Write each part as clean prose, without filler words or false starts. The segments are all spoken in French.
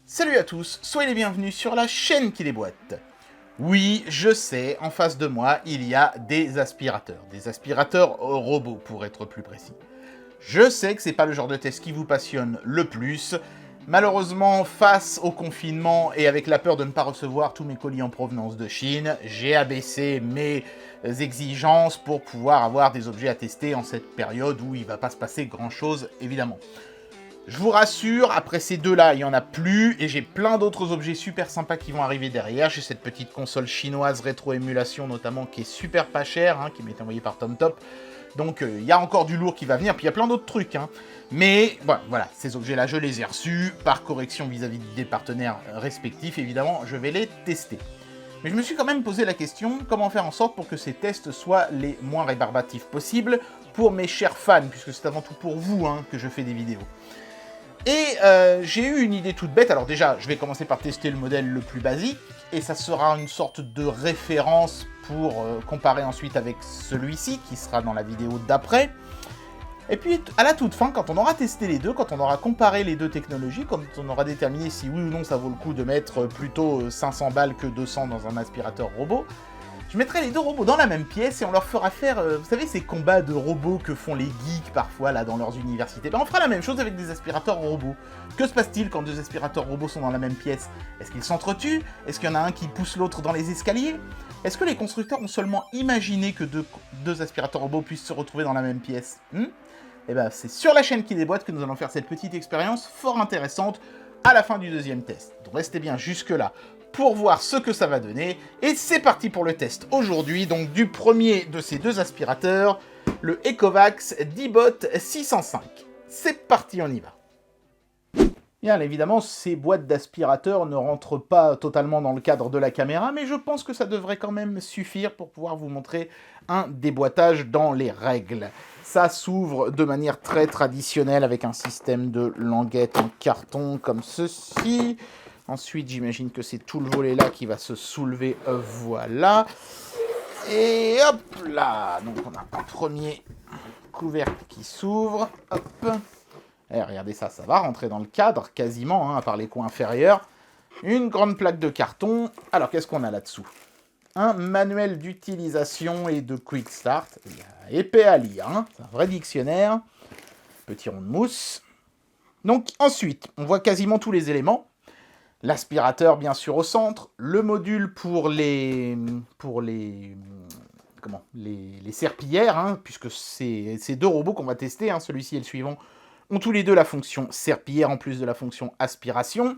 Salut à tous, soyez les bienvenus sur la chaîne qui déboîte. Oui, je sais, en face de moi, il y a des aspirateurs robots pour être plus précis. Je sais que c'est pas le genre de test qui vous passionne le plus. Malheureusement, face au confinement et avec la peur de ne pas recevoir tous mes colis en provenance de Chine, j'ai abaissé mes exigences pour pouvoir avoir des objets à tester en cette période où il va pas se passer grand chose, évidemment. Je vous rassure, après ces deux-là, il n'y en a plus, et j'ai plein d'autres objets super sympas qui vont arriver derrière. J'ai cette petite console chinoise rétro-émulation notamment, qui est super pas chère, qui m'a été envoyée par TomTop. Donc il y a encore du lourd qui va venir, puis il y a plein d'autres trucs. Mais voilà, ces objets-là, je les ai reçus, par correction vis-à-vis des partenaires respectifs, évidemment, je vais les tester. Mais je me suis quand même posé la question, comment faire en sorte pour que ces tests soient les moins rébarbatifs possibles pour mes chers fans, puisque c'est avant tout pour vous que je fais des vidéos. Et j'ai eu une idée toute bête. Alors déjà, je vais commencer par tester le modèle le plus basique, et ça sera une sorte de référence pour comparer ensuite avec celui-ci, qui sera dans la vidéo d'après. Et puis, à la toute fin, quand on aura testé les deux, quand on aura comparé les deux technologies, quand on aura déterminé si oui ou non ça vaut le coup de mettre plutôt 500 balles que 200 dans un aspirateur robot, je mettrai les deux robots dans la même pièce et on leur fera faire, vous savez, ces combats de robots que font les geeks parfois là dans leurs universités. Ben, on fera la même chose avec des aspirateurs robots. Que se passe-t-il quand deux aspirateurs robots sont dans la même pièce? Est-ce qu'ils s'entretuent? Est-ce qu'il y en a un qui pousse l'autre dans les escaliers? Est-ce que les constructeurs ont seulement imaginé que deux aspirateurs robots puissent se retrouver dans la même pièce? Et ben, c'est sur la chaîne qui déboîte que nous allons faire cette petite expérience fort intéressante à la fin du deuxième test. Donc restez bien jusque-là pour voir ce que ça va donner. Et c'est parti pour le test aujourd'hui, donc du premier de ces deux aspirateurs, le Ecovacs D-Bot 605. C'est parti, on y va. Bien évidemment, ces boîtes d'aspirateurs ne rentrent pas totalement dans le cadre de la caméra, mais je pense que ça devrait quand même suffire pour pouvoir vous montrer un déboîtage dans les règles. Ça s'ouvre de manière très traditionnelle avec un système de languettes en carton comme ceci. Ensuite, j'imagine que c'est tout le volet là qui va se soulever, voilà. Et hop là, donc on a un premier couvercle qui s'ouvre, hop. Et regardez ça, ça va rentrer dans le cadre quasiment, à part les coins inférieurs. Une grande plaque de carton. Alors, qu'est-ce qu'on a là-dessous? Un manuel d'utilisation et de quick start. Il y a épais à lire, c'est un vrai dictionnaire. Petit rond de mousse. Donc, ensuite, on voit quasiment tous les éléments. L'aspirateur, bien sûr, au centre. Le module pour les serpillères, puisque c'est ces deux robots qu'on va tester, celui-ci et le suivant, ont tous les deux la fonction serpillière en plus de la fonction aspiration.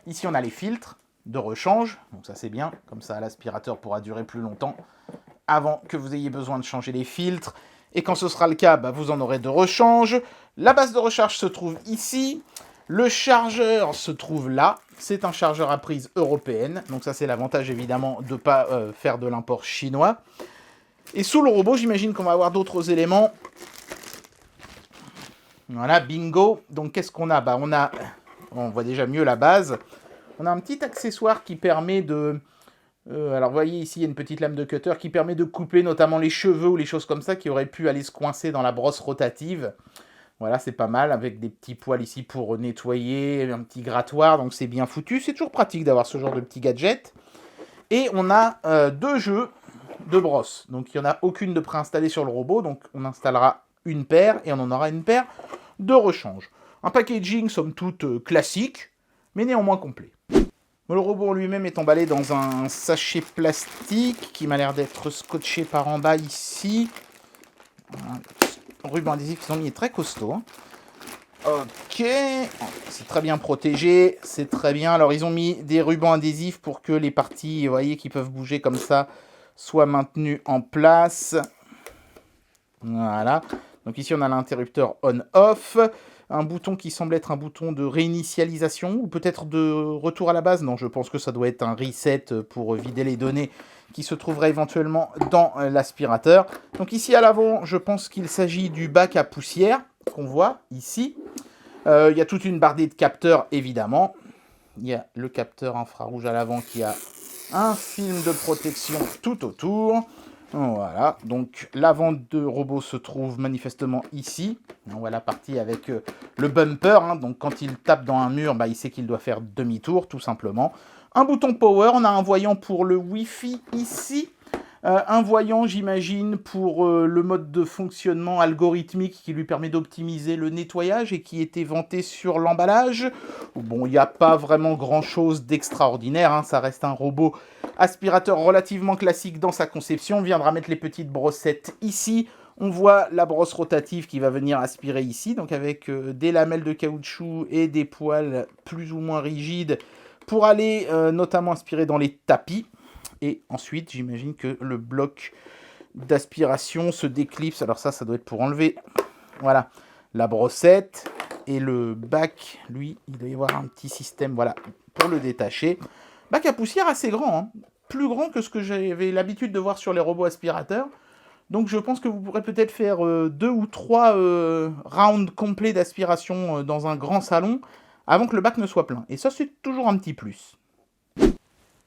Ici, on a les filtres de rechange. Donc ça, c'est bien. Comme ça, l'aspirateur pourra durer plus longtemps avant que vous ayez besoin de changer les filtres. Et quand ce sera le cas, vous en aurez de rechange. La base de recharge se trouve ici. Le chargeur se trouve là. C'est un chargeur à prise européenne. Donc ça, c'est l'avantage, évidemment, de ne pas faire de l'import chinois. Et sous le robot, j'imagine qu'on va avoir d'autres éléments. Voilà, bingo. Donc, qu'est-ce qu'on a? On voit déjà mieux la base. On a un petit accessoire qui permet de... alors, vous voyez ici, il y a une petite lame de cutter qui permet de couper notamment les cheveux ou les choses comme ça qui auraient pu aller se coincer dans la brosse rotative. Voilà, c'est pas mal, avec des petits poils ici pour nettoyer, un petit grattoir, donc c'est bien foutu. C'est toujours pratique d'avoir ce genre de petit gadget. Et on a deux jeux de brosses. Donc, il n'y en a aucune de préinstallée sur le robot, donc on installera une paire et on en aura une paire de rechange. Un packaging somme toute classique, mais néanmoins complet. Le robot lui-même est emballé dans un sachet plastique qui m'a l'air d'être scotché par en bas ici. Un ruban adhésif qu'ils ont mis est très costaud. Ok, c'est très bien protégé, c'est très bien. Alors ils ont mis des rubans adhésifs pour que les parties, vous voyez, qui peuvent bouger comme ça, soient maintenues en place. Voilà. Donc ici, on a l'interrupteur on-off, un bouton qui semble être un bouton de réinitialisation, ou peut-être de retour à la base. Non, je pense que ça doit être un reset pour vider les données qui se trouveraient éventuellement dans l'aspirateur. Donc ici, à l'avant, je pense qu'il s'agit du bac à poussière qu'on voit ici. Il y a toute une bardée de capteurs, évidemment. Il y a le capteur infrarouge à l'avant qui a un film de protection tout autour. Voilà, donc l'avant de robot se trouve manifestement ici. On voit la partie avec le bumper, hein. Donc quand il tape dans un mur, bah, il sait qu'il doit faire demi-tour, tout simplement. Un bouton power, on a un voyant pour le Wi-Fi ici. Un voyant, j'imagine, pour le mode de fonctionnement algorithmique qui lui permet d'optimiser le nettoyage et qui était vanté sur l'emballage. Bon, il n'y a pas vraiment grand-chose d'extraordinaire, hein. Ça reste un robot aspirateur relativement classique dans sa conception. On viendra mettre les petites brossettes ici. On voit la brosse rotative qui va venir aspirer ici, donc avec des lamelles de caoutchouc et des poils plus ou moins rigides pour aller notamment aspirer dans les tapis. Et ensuite, j'imagine que le bloc d'aspiration se déclipse. Alors ça doit être pour enlever, voilà, la brossette. Et le bac, lui, il doit y avoir un petit système, voilà, pour le détacher. Bac à poussière assez grand, hein. Plus grand que ce que j'avais l'habitude de voir sur les robots aspirateurs. Donc je pense que vous pourrez peut-être faire 2 ou 3 rounds complets d'aspiration dans un grand salon avant que le bac ne soit plein. Et ça, c'est toujours un petit plus.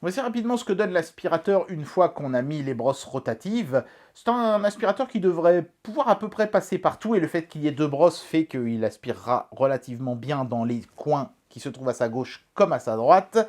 Voici rapidement ce que donne l'aspirateur une fois qu'on a mis les brosses rotatives. C'est un aspirateur qui devrait pouvoir à peu près passer partout, et le fait qu'il y ait 2 brosses fait qu'il aspirera relativement bien dans les coins qui se trouvent à sa gauche comme à sa droite.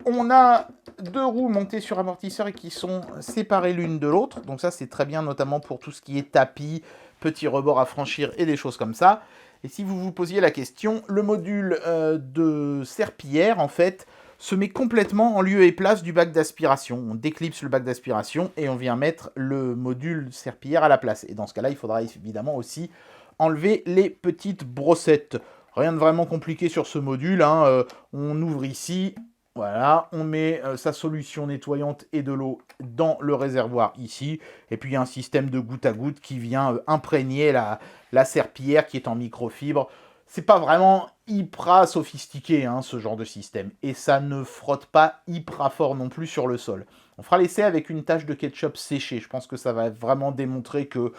On a 2 roues montées sur amortisseurs et qui sont séparées l'une de l'autre. Donc ça, c'est très bien, notamment pour tout ce qui est tapis, petits rebords à franchir et des choses comme ça. Et si vous vous posiez la question, le module de serpillière, en fait, se met complètement en lieu et place du bac d'aspiration. On déclipse le bac d'aspiration et on vient mettre le module serpillière à la place. Et dans ce cas-là, il faudra évidemment aussi enlever les petites brossettes. Rien de vraiment compliqué sur ce module, hein. On ouvre ici, voilà, on met sa solution nettoyante et de l'eau dans le réservoir ici. Et puis il y a un système de goutte à goutte qui vient imprégner la serpillière qui est en microfibre. C'est pas vraiment hyper sophistiqué, hein, ce genre de système. Et ça ne frotte pas hyper fort non plus sur le sol. On fera l'essai avec une tache de ketchup séché. Je pense que ça va vraiment démontrer que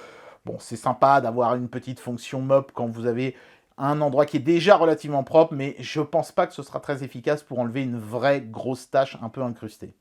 bon, c'est sympa d'avoir une petite fonction mop quand vous avez un endroit qui est déjà relativement propre, mais je pense pas que ce sera très efficace pour enlever une vraie grosse tache un peu incrustée.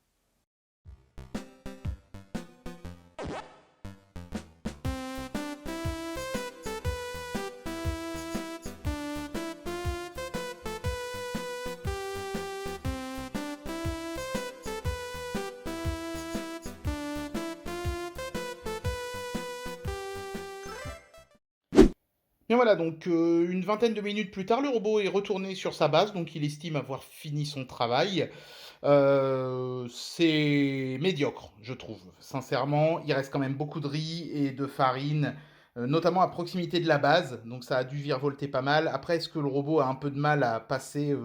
Et voilà, donc une vingtaine de minutes plus tard, le robot est retourné sur sa base, donc il estime avoir fini son travail. C'est médiocre, je trouve. Sincèrement, il reste quand même beaucoup de riz et de farine, notamment à proximité de la base, donc ça a dû virevolter pas mal. Après, est-ce que le robot a un peu de mal à passer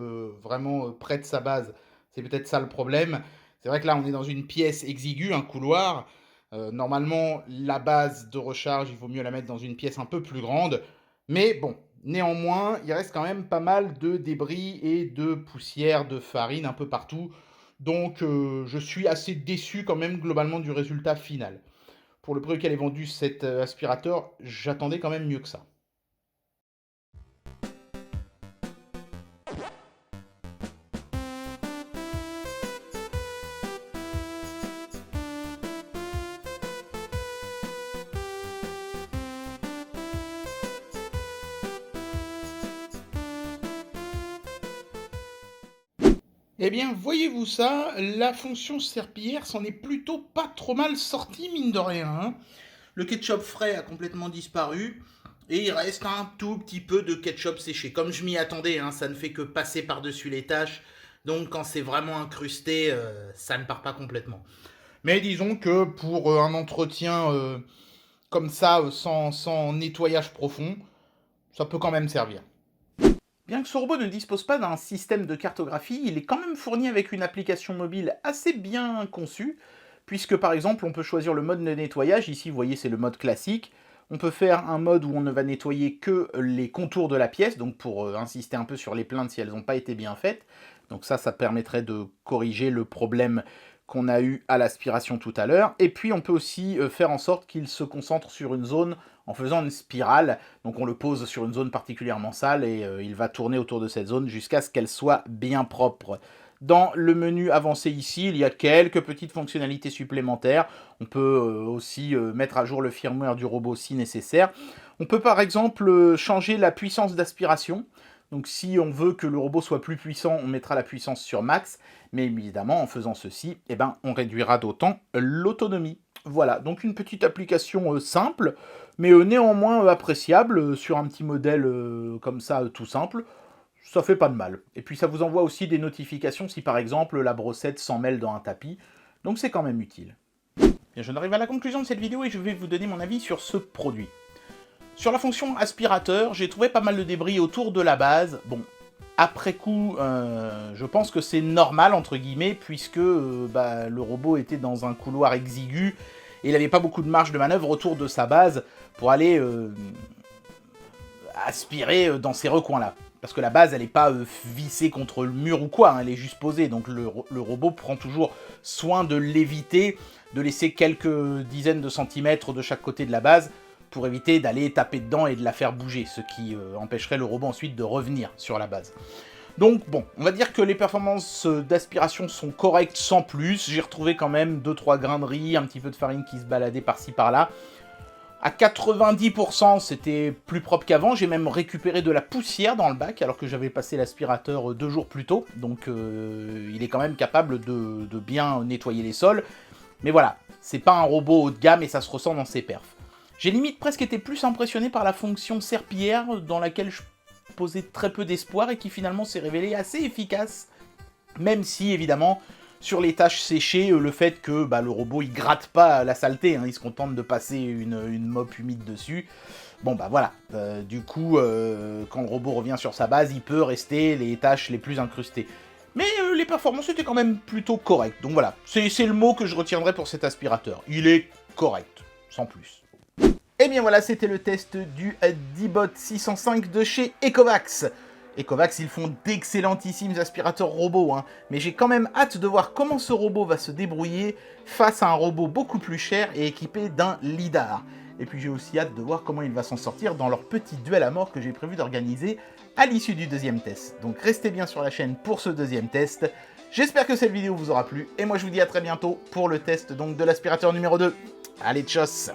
vraiment près de sa base? C'est peut-être ça le problème. C'est vrai que là, on est dans une pièce exiguë, un couloir. Normalement, la base de recharge, il vaut mieux la mettre dans une pièce un peu plus grande. Mais bon, néanmoins, il reste quand même pas mal de débris et de poussière, de farine un peu partout. Donc je suis assez déçu quand même globalement du résultat final. Pour le prix auquel est vendu cet aspirateur, j'attendais quand même mieux que ça. Eh bien, voyez-vous ça, la fonction serpillière s'en est plutôt pas trop mal sortie, mine de rien, hein. Le ketchup frais a complètement disparu, et il reste un tout petit peu de ketchup séché. Comme je m'y attendais, hein, ça ne fait que passer par-dessus les taches, donc quand c'est vraiment incrusté, ça ne part pas complètement. Mais disons que pour un entretien comme ça, sans nettoyage profond, ça peut quand même servir. Bien que ce robot ne dispose pas d'un système de cartographie, il est quand même fourni avec une application mobile assez bien conçue, puisque par exemple on peut choisir le mode de nettoyage, ici vous voyez c'est le mode classique, on peut faire un mode où on ne va nettoyer que les contours de la pièce, donc pour insister un peu sur les plaintes si elles n'ont pas été bien faites, donc ça permettrait de corriger le problème qu'on a eu à l'aspiration tout à l'heure, et puis on peut aussi faire en sorte qu'il se concentre sur une zone en faisant une spirale. Donc on le pose sur une zone particulièrement sale et il va tourner autour de cette zone jusqu'à ce qu'elle soit bien propre. Dans le menu avancé ici, il y a quelques petites fonctionnalités supplémentaires. On peut aussi mettre à jour le firmware du robot si nécessaire. On peut par exemple changer la puissance d'aspiration. Donc si on veut que le robot soit plus puissant, on mettra la puissance sur max. Mais évidemment, en faisant ceci, eh ben, on réduira d'autant l'autonomie. Voilà, donc une petite application simple, mais néanmoins appréciable sur un petit modèle comme ça, tout simple. Ça fait pas de mal. Et puis ça vous envoie aussi des notifications si par exemple la brossette s'en mêle dans un tapis. Donc c'est quand même utile. Bien, je arrive à la conclusion de cette vidéo et je vais vous donner mon avis sur ce produit. Sur la fonction aspirateur, j'ai trouvé pas mal de débris autour de la base. Bon, après coup, je pense que c'est normal, entre guillemets, puisque le robot était dans un couloir exigu et il n'avait pas beaucoup de marge de manœuvre autour de sa base pour aller aspirer dans ces recoins-là. Parce que la base, elle n'est pas vissée contre le mur ou quoi, hein, elle est juste posée. Donc le robot prend toujours soin de l'éviter, de laisser quelques dizaines de centimètres de chaque côté de la base, pour éviter d'aller taper dedans et de la faire bouger, ce qui empêcherait le robot ensuite de revenir sur la base. Donc bon, on va dire que les performances d'aspiration sont correctes sans plus. J'ai retrouvé quand même 2-3 grains de riz, un petit peu de farine qui se baladait par-ci par-là. À 90%, c'était plus propre qu'avant. J'ai même récupéré de la poussière dans le bac, alors que j'avais passé l'aspirateur 2 jours plus tôt. Donc il est quand même capable de bien nettoyer les sols. Mais voilà, c'est pas un robot haut de gamme et ça se ressent dans ses perfs. J'ai limite presque été plus impressionné par la fonction serpillière, dans laquelle je posais très peu d'espoir et qui finalement s'est révélée assez efficace. Même si, évidemment, sur les tâches séchées, le fait que le robot il gratte pas la saleté, hein, il se contente de passer une mop humide dessus. Bon voilà, du coup, quand le robot revient sur sa base, il peut rester les tâches les plus incrustées. Mais les performances étaient quand même plutôt correctes. Donc voilà, c'est le mot que je retiendrai pour cet aspirateur. Il est correct, sans plus. Et bien voilà, c'était le test du D-Bot 605 de chez Ecovacs. Ecovacs, ils font d'excellentissimes aspirateurs robots, hein, mais j'ai quand même hâte de voir comment ce robot va se débrouiller face à un robot beaucoup plus cher et équipé d'un lidar. Et puis j'ai aussi hâte de voir comment il va s'en sortir dans leur petit duel à mort que j'ai prévu d'organiser à l'issue du deuxième test. Donc restez bien sur la chaîne pour ce deuxième test. J'espère que cette vidéo vous aura plu, et moi je vous dis à très bientôt pour le test donc de l'aspirateur numéro 2. Allez, tchuss!